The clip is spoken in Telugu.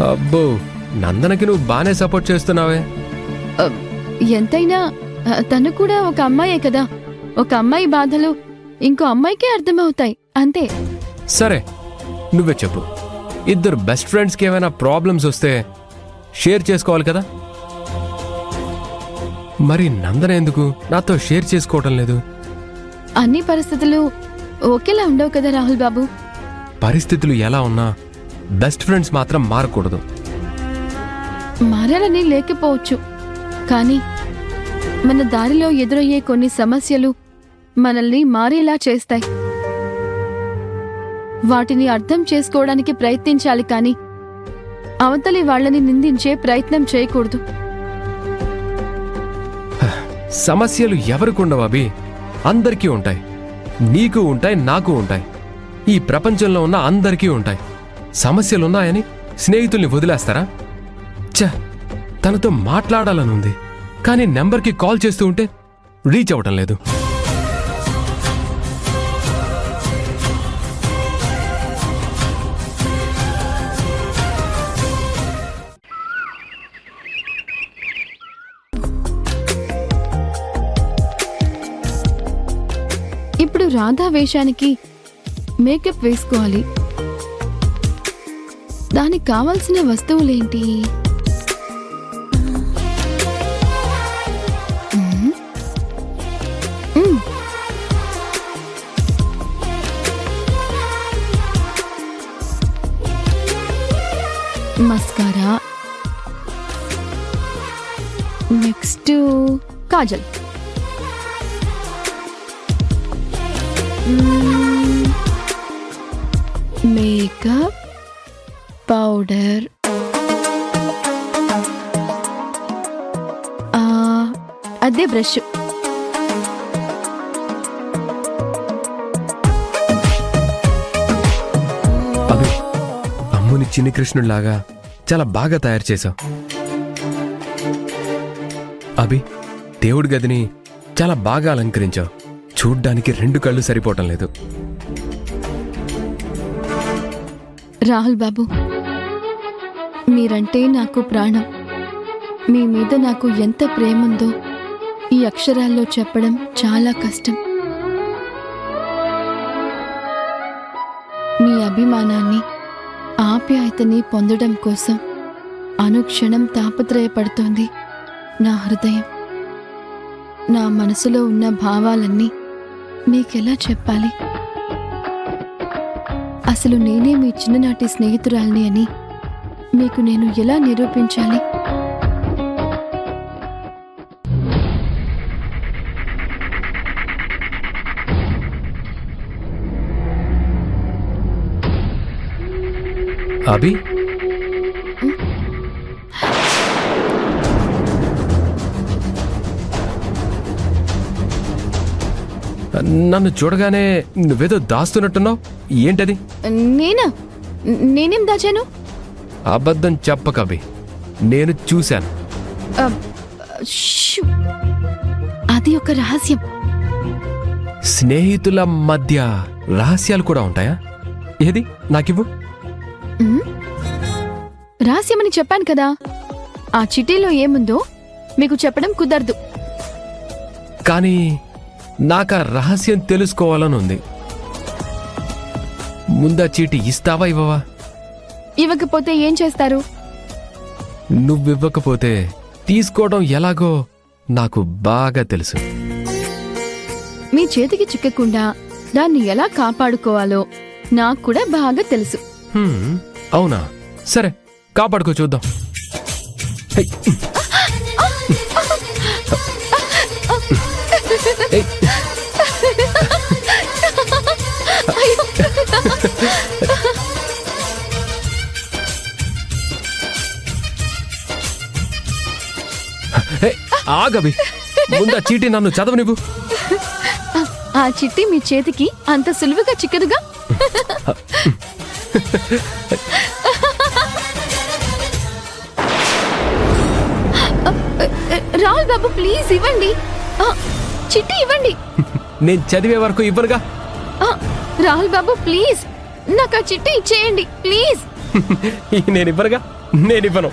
అబ్బో, నందనకి నువ్వు బానే సపోర్ట్ చేస్తున్నావే. ఎంతైనా తను కూడా ఒక అమ్మాయే కదా. ఒక అమ్మాయి బాధలు ఇంకో అమ్మాయికే అర్థమవుతాయి, అంతే. సరే, నువ్వే చెప్పు. ఇద్దరు బెస్ట్ ఫ్రెండ్స్కి ఏమైనా ప్రాబ్లమ్స్ వస్తే షేర్ చేసుకోవాలి కదా. మరి నందన ఎందుకు నాతో షేర్ చేసుకోవటం లేదు? అన్ని పరిస్థితులు ఒకేలా ఉండవు కదా రాహుల్ బాబు. పరిస్థితులు ఎలా ఉన్నా బెస్ట్ ఫ్రెండ్స్ మాత్రం మారకూడదు. మారాలని లేకపోవచ్చు, కానీ మన దారిలో ఎదురయ్యే కొన్ని సమస్యలు మనల్ని మారేలా చేస్తాయి. వాటిని అర్థం చేసుకోవడానికి ప్రయత్నించాలి, కానీ అవతలి వాళ్ళని నిందించే ప్రయత్నం చేయకూడదు. సమస్యలు ఎవరికుండవు అభి, అందరికీ ఉంటాయి. నీకు ఉంటాయి, నాకు ఉంటాయి, ఈ ప్రపంచంలో ఉన్న అందరికీ ఉంటాయి. సమస్యలున్నాయని స్నేహితుల్ని వదిలేస్తారా? ఛ, తనతో మాట్లాడాలనుంది, కానీ నెంబర్కి కాల్ చేస్తూ ఉంటే రీచ్ అవ్వటం లేదు. ఇప్పుడు రాధా వేషానికి మేకప్ వేసుకోవాలి. దానికి కావాల్సిన వస్తువులేంటి? Mascara, next kajal, makeup powder, అదే బ్రష్. అభి, అమ్ముని చిన్ని కృష్ణుడిలాగా చాలా బాగా తయారు చేశావు. అభి, దేవుడి గదిని చాలా బాగా అలంకరించావు. చూడ్డానికి 2 కళ్ళు సరిపోవటం లేదు. రాహుల్ బాబు, మీరంటే నాకు ప్రాణం. మీ మీద నాకు ఎంత ప్రేముందో ఈ అక్షరాల్లో చెప్పడం చాలా కష్టం. మీ అభిమానాన్ని, ఆప్యాయతని పొందడం కోసం అనుక్షణం తాపత్రయపడుతోంది నా హృదయం. నా మనసులో ఉన్న భావాలన్నీ మీకెలా చెప్పాలి? అసలు నేనే మీ చిన్ననాటి స్నేహితురాల్ని అని మీకు నేను ఎలా నిరూపించాలి? అభి, నన్ను చూడగానే నువ్వేదో దాస్తున్నట్టున్నావు, ఏంటది? నేనేం దాచాను? అబద్ధం చెప్పకభి, నేను చూశాను. అది ఒక రహస్యం. స్నేహితుల మధ్య రహస్యాలు కూడా ఉంటాయా? ఏది నాకివ్వు. రహస్యమని చెప్పాను కదా. ఆ చిటీలో ఏముందో మీకు చెప్పడం కుదరదు. కానీ నాకా రహస్యం తెలుసుకోవాలని ఉంది. ముందా చీటీ ఇస్తావా, ఇవ్వవా? ఇవ్వకపోతే ఏం చేస్తారు? నువ్వివ్వకపోతే తీసుకోవడం ఎలాగో నాకు బాగా తెలుసు. మీ చేతికి చిక్కకుండా దాన్ని ఎలా కాపాడుకోవాలో నాకు కూడా బాగా తెలుసు. అవునా? సరే, కాపాడుకో చూద్దాం. ఆగబి, ముందా చీటీ నన్ను చదవనివ్వు. ఆ చిట్టి మీ చేతికి అంత సులువుగా చిక్కదుగా. రాహుల్ బాబు, ప్లీజ్ ఇవ్వండి. చిట్టి ఇవ్వండి. నేను చదివే వరకు ఇవ్వరుగా. రాహుల్ బాబు, ప్లీజ్ నాకు ఆ చిట్టి ఇచ్చేయండి, ప్లీజ్. నేనివ్వనుగా. నేనివ్వను.